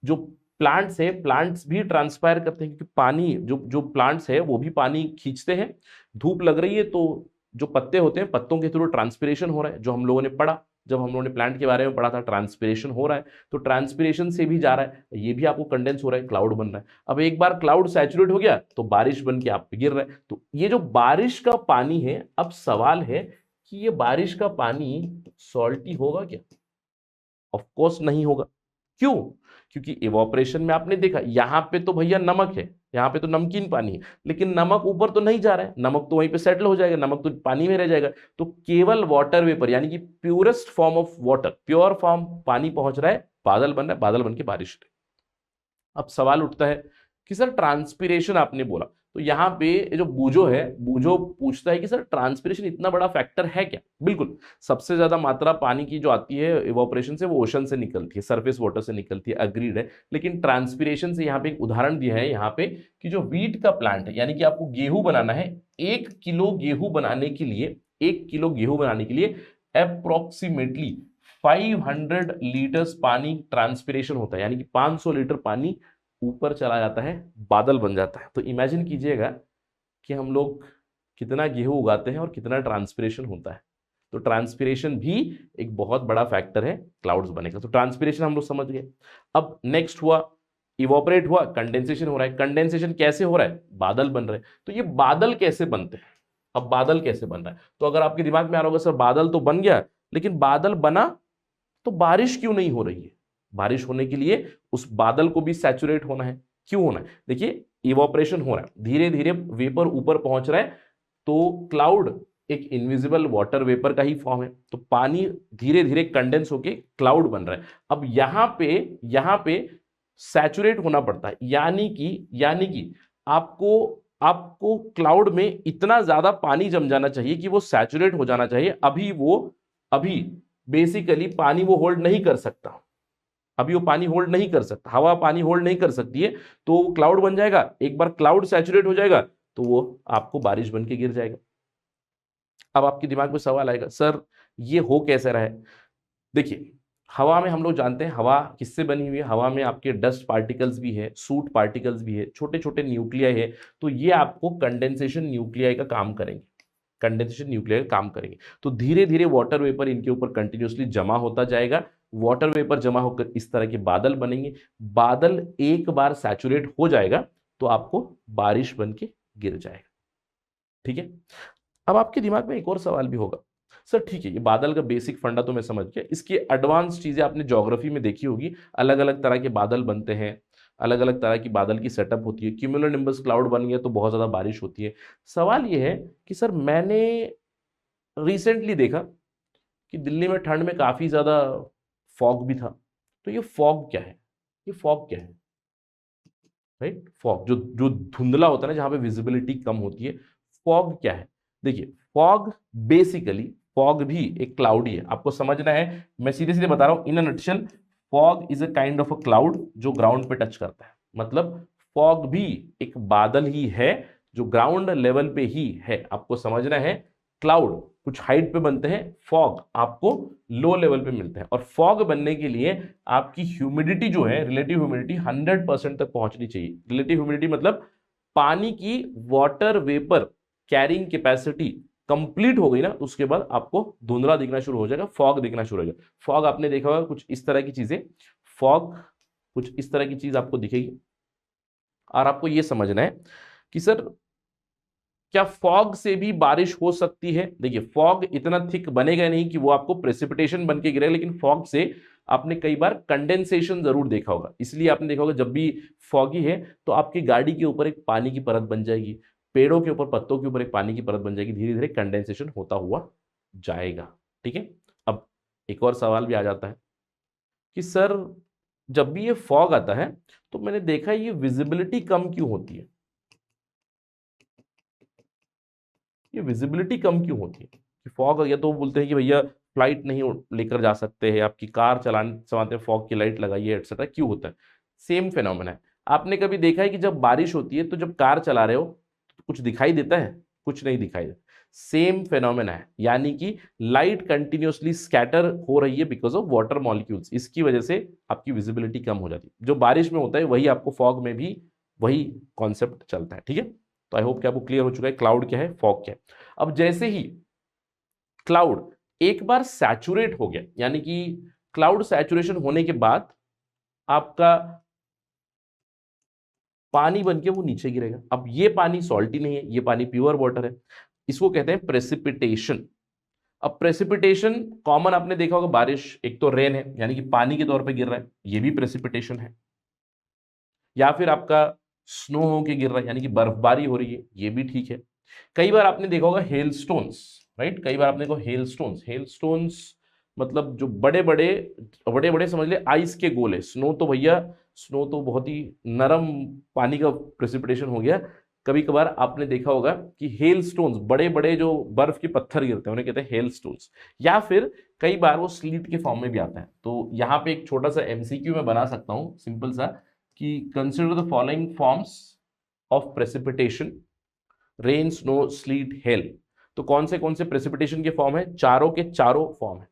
जो प्लांट्स है, प्लांट्स भी ट्रांसपायर करते हैं, क्योंकि पानी जो जो प्लांट्स है वो भी पानी खींचते हैं। धूप लग रही है तो जो पत्ते होते हैं, पत्तों के थ्रू ट्रांसपिरेशन हो रहा है, जो हम लोगों ने पढ़ा, जब हम लोगों ने प्लांट के बारे में पढ़ा था, ट्रांसपिरेशन हो रहा है, तो ट्रांसपिरेशन से भी जा रहा है, ये भी आपको कंडेंस हो रहा है, क्लाउड बन रहा है। अब एक बार क्लाउड सैचुरेट हो गया तो बारिश बन के आप पे गिर रहा है। तो ये जो बारिश का पानी है, अब सवाल है कि ये बारिश का पानी सॉल्टी होगा क्या? ऑफ कोर्स नहीं होगा। क्यों? क्योंकि इवोपरेशन में आपने देखा, यहां पे तो भैया नमक है, यहां पे तो नमकीन पानी है, लेकिन नमक ऊपर तो नहीं जा रहा है, नमक तो वहीं पे सेटल हो जाएगा, नमक तो पानी में रह जाएगा। तो केवल वाटर वेपर, यानी कि purest form of water, pure form पानी पहुंच रहा है, बादल बन रहा है, बादल बन के बारिश हो रही है। अब सवाल उठता है कि सर ट्रांसपिरेशन आपने बोला, तो यहाँ पे जो बूजो है, बूजो पूछता है कि सर ट्रांसपिरेशन इतना बड़ा फैक्टर है क्या? बिल्कुल, सबसे ज्यादा मात्रा पानी की जो आती है इवोपरेशन से, वो ओशन से निकलती है, सरफेस वाटर से निकलती है, अग्रीड है। लेकिन ट्रांसपिरेशन से यहाँ पे एक उदाहरण दिया है यहाँ पे कि जो वीट का प्लांट है, यानी कि आपको गेहूं बनाना है, 1 किलो गेहूं बनाने के लिए, 1 किलो गेहूं बनाने के लिए अप्रोक्सीमेटली 500 लीटर्स पानी ट्रांसपिरेशन होता है, यानी कि 500 लीटर पानी ऊपर चला जाता है, बादल बन जाता है। तो इमेजिन कीजिएगा कि हम लोग कितना गेहूं उगाते हैं और कितना ट्रांसपिरेशन होता है। तो ट्रांसपिरेशन भी एक बहुत बड़ा फैक्टर है क्लाउड्स बनेगा। तो ट्रांसपिरेशन हम लोग समझ गए। अब नेक्स्ट हुआ, इवोपरेट हुआ, कंडेंसेशन हो रहा है। कंडेंसेशन कैसे हो रहा है? बादल बन रहे हैं। तो ये बादल कैसे बनते हैं? अब बादल कैसे बन रहा है? तो अगर आपके दिमाग में आ रहा होगा सर बादल तो बन गया, लेकिन बादल बना तो बारिश क्यों नहीं हो रही है? बारिश होने के लिए उस बादल को भी सैचुरेट होना है। क्यों होना है? देखिए, इवोपरेशन हो रहा है, धीरे धीरे वेपर ऊपर पहुंच रहा है, तो क्लाउड एक इनविजिबल वाटर वेपर का ही फॉर्म है, तो पानी धीरे धीरे कंडेंस होके क्लाउड बन रहा है। अब यहां पे सैचुरेट होना पड़ता है, यानी कि आपको आपको क्लाउड में इतना ज्यादा पानी जम जाना चाहिए कि वो सैचुरेट हो जाना चाहिए। अभी बेसिकली पानी वो होल्ड नहीं कर सकता, अभी वो पानी होल्ड नहीं कर सकता, हवा पानी होल्ड नहीं कर सकती है, तो क्लाउड बन जाएगा। एक बार क्लाउड सैचुरेट हो जाएगा तो वो आपको बारिश बन के गिर जाएगा। अब आपके दिमाग में सवाल आएगा, सर ये हो कैसे रहा है? देखिए, हवा में हम लोग जानते हैं हवा किससे बनी हुई है। हवा में आपके डस्ट पार्टिकल्स भी है, सूट पार्टिकल्स भी है, छोटे छोटे न्यूक्लियाई है। तो ये आपको कंडेंसेशन न्यूक्लियाई का काम करेंगे, कंडेंसेशन न्यूक्लियर काम करेंगे। तो धीरे धीरे वाटर वेपर इनके ऊपर कंटिन्यूसली जमा होता जाएगा, वाटर वेपर जमा होकर इस तरह के बादल बनेंगे। बादल एक बार सैचुरेट हो जाएगा तो आपको बारिश बन के गिर जाएगा। ठीक है। अब आपके दिमाग में एक और सवाल भी होगा, सर ठीक है, ये बादल का बेसिक फंडा तो मैं समझ गया, इसकी एडवांस चीजें आपने ज्योग्राफी में देखी होगी, अलग अलग तरह के बादल बनते हैं, अलग अलग तरह की बादल की सेटअप होती है, क्यूमुलोनिम्बस क्लाउड बन गया तो बहुत ज्यादा बारिश होती है। सवाल ये है कि सर मैंने रिसेंटली देखा कि दिल्ली में ठंड में काफी ज्यादा फॉग भी था, तो ये फॉग क्या है? ये फॉग क्या है? राइट, फॉग जो जो धुंधला होता है ना, जहां पे विजिबिलिटी कम होती है, फॉग क्या है? देखिए फॉग बेसिकली, फॉग भी एक क्लाउड ही है, आपको समझना है, मैं सीधे सीधे बता रहा हूं in a nutshell. Fog is a kind of a cloud जो ग्राउंड पे टच करता है, मतलब फॉग भी एक बादल ही है जो ग्राउंड लेवल पे ही है, आपको समझना है। क्लाउड कुछ हाइट पे बनते हैं, फॉग आपको लो लेवल पे मिलते हैं, और फॉग बनने के लिए आपकी ह्यूमिडिटी जो है, रिलेटिव ह्यूमिडिटी 100% तक पहुंचनी चाहिए। रिलेटिव ह्यूमिडिटी मतलब पानी की water vapour carrying capacity complete हो गई ना, उसके बाद आपको धुंधला दिखना शुरू हो जाएगा, फॉग दिखना शुरू हो जाएगा। फॉग आपने देखा होगा कुछ इस तरह की चीजें, फॉग कुछ इस तरह की चीज आपको दिखेगी, और आपको यह समझना है कि सर क्या फॉग से भी बारिश हो सकती है। देखिए फॉग इतना थिक बनेगा नहीं कि वो आपको प्रेसिपिटेशन बन के गिरे, लेकिन फॉग से आपने कई बार कंडेंसेशन जरूर देखा होगा, इसलिए आपने देखा होगा जब भी फॉगी है तो आपकी गाड़ी के ऊपर एक पानी की परत बन जाएगी, पेड़ों के ऊपर, पत्तों के ऊपर एक पानी की परत बन जाएगी, धीरे धीरे कंडेंसेशन होता हुआ जाएगा। ठीक है, अब एक और सवाल भी आ जाता है कि सर जब भी ये फॉग आता है तो मैंने देखा ये विजिबिलिटी कम क्यों होती है, ये विजिबिलिटी कम क्यों होती है। कि फॉग या तो बोलते हैं कि भैया फ्लाइट नहीं लेकर जा सकते हैं, आपकी कार चलाने चलाते हैं फॉग की लाइट लगाइए एटसेट्रा, क्यों होता है। सेम फेनोमेना है, आपने कभी देखा है कि जब बारिश होती है तो जब कार चला रहे हो तो कुछ दिखाई देता है, कुछ नहीं दिखाई देता। सेम फेनोमेना है, यानी कि लाइट कंटिन्यूअसली स्कैटर हो रही है बिकॉज ऑफ वाटर मॉलिक्यूल्स, इसकी वजह से आपकी विजिबिलिटी कम हो जाती है। जो बारिश में होता है वही आपको फॉग में भी वही कॉन्सेप्ट चलता है। ठीक है, तो आई होप कि आपको क्लियर हो चुका है क्लाउड क्या है, फॉग क्या है। अब जैसे ही क्लाउड एक बार सैचुरेट हो गया, यानी कि क्लाउड सैचुरेशन होने के बाद आपका पानी बन के वो नीचे गिरेगा। अब ये पानी सॉल्टी नहीं है, ये पानी प्योर वाटर है, इसको कहते हैं प्रेसिपिटेशन। अब प्रेसिपिटेशन कॉमन आपने देखा होगा, बारिश एक तो रेन है यानी कि पानी के तौर पे गिर रहा है, ये भी प्रेसिपिटेशन है, या फिर आपका स्नो होके गिर रहा है यानी कि बर्फबारी हो रही है, ये भी ठीक है। कई बार आपने देखा होगा हेलस्टोन्स, राइट, कई बार आपने देखा हेलस्टोन्स, हेलस्टोन्स मतलब जो बड़े बड़े बड़े बड़े समझ ले आइस के गोले। स्नो तो भैया, स्नो तो बहुत ही नरम पानी का प्रेसिपिटेशन हो गया। कभी कभार आपने देखा होगा कि हेलस्टोन्स, बड़े बड़े जो बर्फ के पत्थर गिरते हैं उन्हें कहते हैं हेलस्टोन्स, या फिर कई बार वो स्लीट के फॉर्म में भी आता है। तो यहाँ पे एक छोटा सा एमसीक्यू मैं बना सकता हूँ सिंपल सा, कि consider the following forms of precipitation, rain, snow, slit, hello. तो कौन से प्रेसिपिटेशन के फॉर्म है, चारों के चारों फॉर्म है।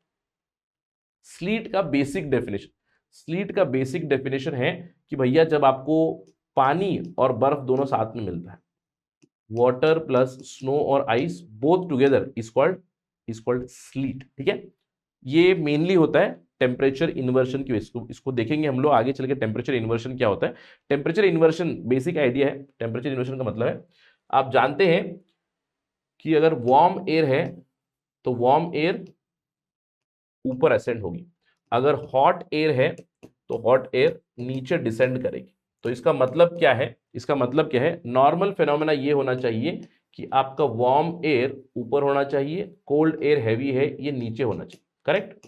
स्लीट का बेसिक डेफिनेशन, स्लीट का बेसिक डेफिनेशन है कि भैया जब आपको पानी और बर्फ दोनों साथ में मिलता है, वाटर प्लस स्नो और ice both together is called slit. ठीक है, ये मेनली होता है टेम्परेचर इन्वर्शन की वजह से। इसको देखेंगे हम लोग आगे चल के टेम्परेचर इन्वर्शन क्या होता है। टेम्परेचर इन्वर्शन बेसिक आइडिया है, टेम्परेचर इन्वर्शन का मतलब है, आप जानते हैं कि अगर वार्म एयर है तो वार्म एयर ऊपर असेंड होगी, अगर हॉट एयर है तो हॉट एयर नीचे डिसेंड करेगी। तो इसका मतलब क्या है, इसका मतलब क्या है, नॉर्मल फिनोमेना ये होना चाहिए कि आपका वार्म एयर ऊपर होना चाहिए, कोल्ड एयर हैवी है ये नीचे होना चाहिए, करेक्ट।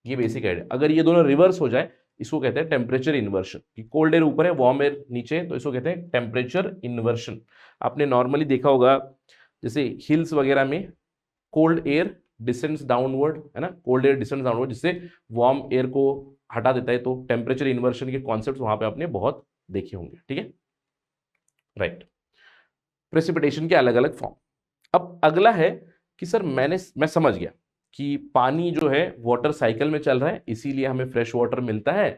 ये बेसिक आइडिया, अगर ये दोनों रिवर्स हो जाए इसको कहते हैं टेम्परेचर इन्वर्शन, कि कोल्ड एयर ऊपर है वार्म एयर नीचे है, तो इसको कहते हैं टेम्परेचर इन्वर्शन। आपने नॉर्मली देखा होगा जैसे हिल्स वगैरह में कोल्ड एयर डिसेंड्स डाउनवर्ड, है ना, कोल्ड एयर डिसेंड्स डाउनवर्ड जिससे वार्म एयर को हटा देता है। तो टेम्परेचर इन्वर्शन के कॉन्सेप्ट वहां पे आपने बहुत देखे होंगे। ठीक है, राइट, प्रेसिपिटेशन के अलग अलग फॉर्म। अब अगला है कि सर मैं समझ गया कि पानी जो है वाटर साइकिल में चल रहा है इसीलिए हमें फ्रेश वाटर मिलता है।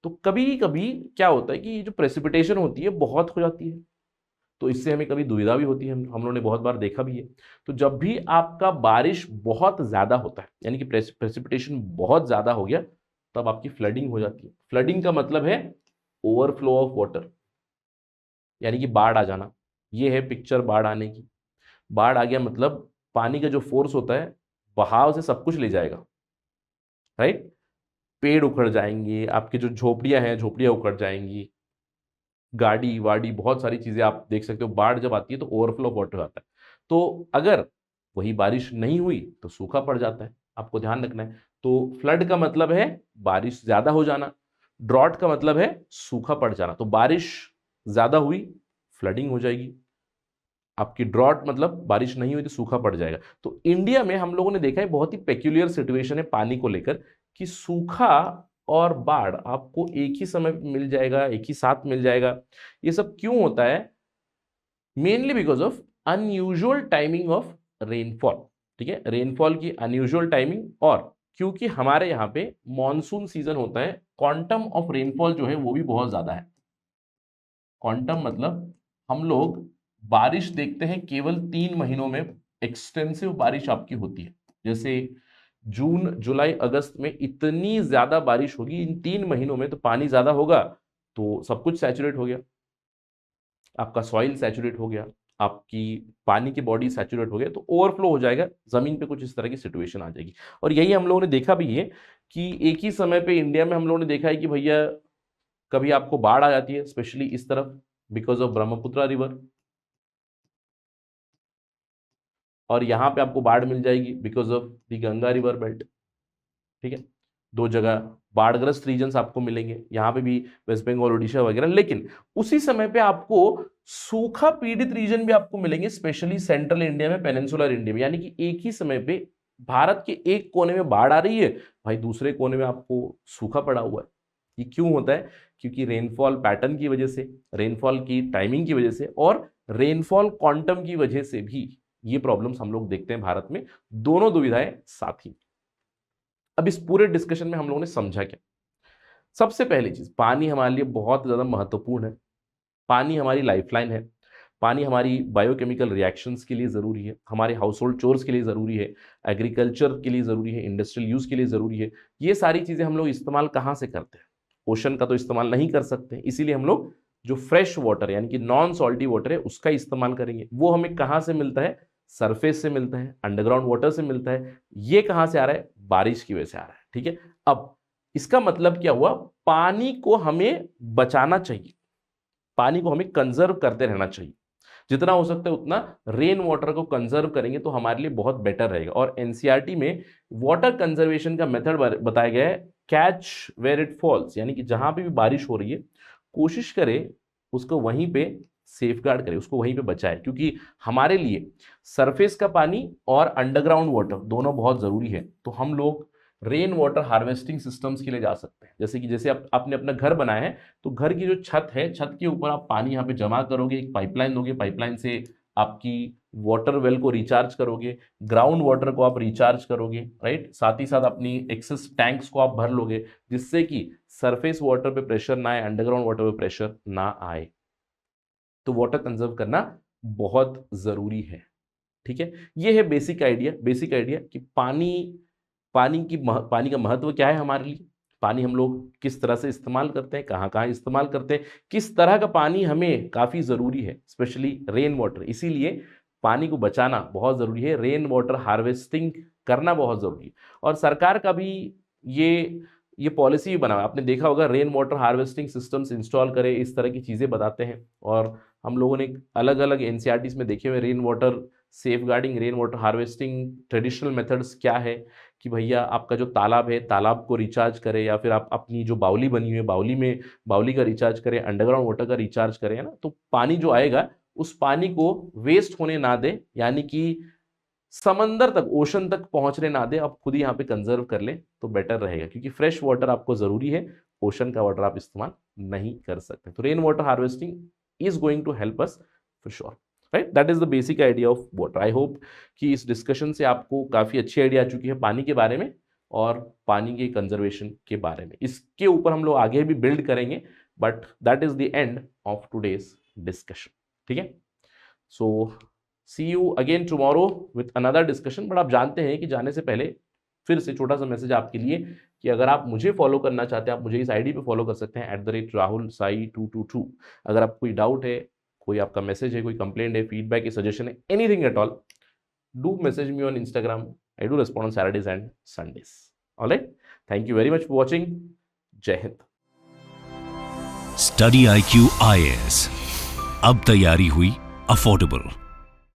तो कभी कभी क्या होता है कि जो प्रेसिपिटेशन होती है बहुत हो जाती है, तो इससे हमें कभी दुविधा भी होती है, हम लोगों ने बहुत बार देखा भी है। तो जब भी आपका बारिश बहुत ज्यादा होता है यानी कि प्रेसिपिटेशन बहुत ज्यादा हो गया, तब आपकी फ्लडिंग हो जाती है। फ्लडिंग का मतलब है ओवरफ्लो ऑफ वाटर, यानी कि बाढ़ आ जाना। ये है पिक्चर बाढ़ आने की। बाढ़ आ गया मतलब पानी का जो फोर्स होता है बहाव से सब कुछ ले जाएगा, राइट। पेड़ उखड़ जाएंगे, आपकी जो झोपड़ियां हैं झोपड़ियां उखड़ जाएंगी, गाड़ी वाड़ी बहुत सारी चीजें आप देख सकते हो। बाढ़ जब आती है तो ओवरफ्लो ऑफ वाटर आता है। तो अगर वही बारिश नहीं हुई तो सूखा पड़ जाता है, आपको ध्यान रखना है। तो फ्लड का मतलब है बारिश ज्यादा हो जाना, ड्रॉट का मतलब है सूखा पड़ जाना। तो बारिश ज्यादा हुई फ्लडिंग हो जाएगी, आपकी ड्रॉट मतलब बारिश नहीं हुई तो सूखा पड़ जाएगा। तो इंडिया में हम लोगों ने देखा है बहुत ही पेक्यूलियर सिचुएशन है पानी को लेकर कि सूखा और बाढ़ आपको एक ही समय मिल जाएगा, एक ही साथ मिल जाएगा। ये सब क्यों होता है? Mainly because of unusual timing of rainfall. ठीक है, रेनफॉल की अनयूजुअल टाइमिंग, और क्योंकि हमारे यहाँ पे मॉनसून सीजन होता है, क्वांटम ऑफ रेनफॉल जो है वो भी बहुत ज्यादा है। क्वांटम मतलब हम लोग बारिश देखते हैं केवल 3 महीनों में एक्सटेंसिव बारिश आपकी होती है। जैसे जून जुलाई अगस्त में इतनी ज्यादा बारिश होगी इन 3 महीनों में, तो पानी ज्यादा होगा तो सब कुछ सैचुरेट हो गया, आपका सॉइल सैचुरेट हो गया, आपकी पानी की बॉडी सैचुरेट हो गया, तो ओवरफ्लो हो जाएगा जमीन पे, कुछ इस तरह की सिचुएशन आ जाएगी। और यही हम लोगों ने देखा भी है कि एक ही समय पे इंडिया में हम लोगों ने देखा है कि भैया कभी आपको बाढ़ आ जाती है, स्पेशली इस तरफ बिकॉज ऑफ ब्रह्मपुत्र रिवर, और यहां पे आपको बाढ़ मिल जाएगी because of the Ganga river belt. ठीक है, 2 जगह बाढ़ग्रस्त रीजन्स आपको मिलेंगे, यहाँ पे भी वेस्ट बंगाल उड़ीसा वगैरह। लेकिन उसी समय पे आपको सूखा पीड़ित रीजन भी आपको मिलेंगे, स्पेशली सेंट्रल इंडिया में, पेनिनसुलर इंडिया में। यानी कि एक ही समय पे भारत के एक कोने में बाढ़ आ रही है, भाई दूसरे कोने में आपको सूखा पड़ा हुआ है। ये क्यों होता है? क्योंकि रेनफॉल पैटर्न की वजह से, रेनफॉल की टाइमिंग की वजह से, और रेनफॉल क्वांटम की वजह से भी ये प्रॉब्लम्स हम लोग देखते हैं भारत में, दोनों दुविधाएं साथ ही। अब इस पूरे डिस्कशन में हम लोगों ने समझा क्या? सबसे पहली चीज, पानी हमारे लिए बहुत ज्यादा महत्वपूर्ण है, पानी हमारी लाइफलाइन है, पानी हमारी बायोकेमिकल रिएक्शंस के लिए जरूरी है, हमारे हाउस होल्ड चोर्स के लिए जरूरी है, एग्रीकल्चर के लिए जरूरी है, इंडस्ट्रियल यूज के लिए जरूरी है। ये सारी चीजें हम लोग इस्तेमाल कहाँ से करते हैं? ओशन का तो इस्तेमाल नहीं कर सकते, इसीलिए हम लोग जो फ्रेश वाटर यानी कि नॉन सॉल्टी वाटर है उसका इस्तेमाल करेंगे। वो हमें कहाँ से मिलता है? सरफेस से मिलता है, अंडरग्राउंड वाटर से मिलता है। ये कहां से आ रहा है? बारिश की वजह से आ रहा है। ठीक है, अब इसका मतलब क्या हुआ? पानी को हमें बचाना चाहिए, पानी को हमें कंजर्व करते रहना चाहिए। जितना हो सकता है उतना रेन वाटर को कंजर्व करेंगे तो हमारे लिए बहुत बेटर रहेगा। और एनसीईआरटी में वाटर कंजर्वेशन का मेथड बताया गया है, कैच वेयर इट फॉल्स, यानी कि जहां पे भी बारिश हो रही है कोशिश करें उसको वहीं पे सेफगार्ड करें, उसको वहीं पे बचाए। क्योंकि हमारे लिए सरफेस का पानी और अंडरग्राउंड वाटर दोनों बहुत जरूरी है। तो हम लोग रेन वाटर हार्वेस्टिंग सिस्टम्स के लिए जा सकते हैं। जैसे आपने अपना घर बनाया है, तो घर की जो छत है, छत के ऊपर आप पानी यहाँ पे जमा करोगे, एक पाइपलाइन दोगे, पाइपलाइन से आपकी वाटर वेल को रिचार्ज करोगे, ग्राउंड वाटर को आप रिचार्ज करोगे, राइट। साथ ही साथ अपनी एक्सेस टैंक्स को आप भर लोगे, जिससे कि सरफेस वाटर पे प्रेशर ना आए, अंडरग्राउंड वाटर पे प्रेशर ना आए। तो वाटर कंजर्व करना बहुत जरूरी है। ठीक है, ये है बेसिक आइडिया कि पानी का महत्व क्या है हमारे लिए, पानी हम लोग किस तरह से इस्तेमाल करते हैं, कहाँ कहाँ इस्तेमाल करते हैं, किस तरह का पानी हमें काफ़ी ज़रूरी है, स्पेशली रेन वाटर। इसीलिए पानी को बचाना बहुत ज़रूरी है, रेन वाटर हार्वेस्टिंग करना बहुत ज़रूरी है। और सरकार का भी ये पॉलिसी भी बना हुआ है, आपने देखा होगा, rain water harvesting systems install करें, इस तरह की चीज़ें बताते हैं। और हम लोगों ने अलग अलग एनसीईआरटीज़ में देखे हुए rain water safeguarding, rain water harvesting traditional methods क्या है, कि भैया आपका जो तालाब है, तालाब को रिचार्ज करें, या फिर आप अपनी जो बावली बनी हुई है, बावली का रिचार्ज करें, अंडरग्राउंड वाटर का रिचार्ज करें, है ना। तो पानी जो आएगा उस पानी को वेस्ट होने ना दे, यानी कि समंदर तक, ओशन तक पहुंचने ना दे, आप खुद ही यहाँ पे कंजर्व कर लें तो बेटर रहेगा। क्योंकि फ्रेश वाटर आपको जरूरी है, ओशन का वाटर आप इस्तेमाल नहीं कर सकते। तो rain water harvesting is going to help us for sure, right. That is the basic idea of water. I hope कि इस डिस्कशन से आपको काफ़ी अच्छी आइडिया आ चुकी है पानी के बारे में और पानी के कंजर्वेशन के बारे में। इसके ऊपर हम लोग आगे भी बिल्ड करेंगे, but that is the end of today's discussion. ठीक है, so see you again tomorrow with another discussion. But आप जानते हैं कि जाने से पहले फिर से छोटा सा मैसेज आपके लिए, कि अगर आप मुझे फॉलो करना चाहते हैं, आप मुझे इस आईडी पे फॉलो कर सकते हैं @RahulSai222। अगर आप कोई डाउट है, कोई आपका मैसेज है, कोई कंप्लेंट है, फीडबैक है, सजेशन है, anything at all, do message me on Instagram. I do respond on Saturdays and Sundays. All right, thank you very much for watching. जय हिंद। स्टडी IQ IAS, अब तैयारी हुई अफोर्डेबल।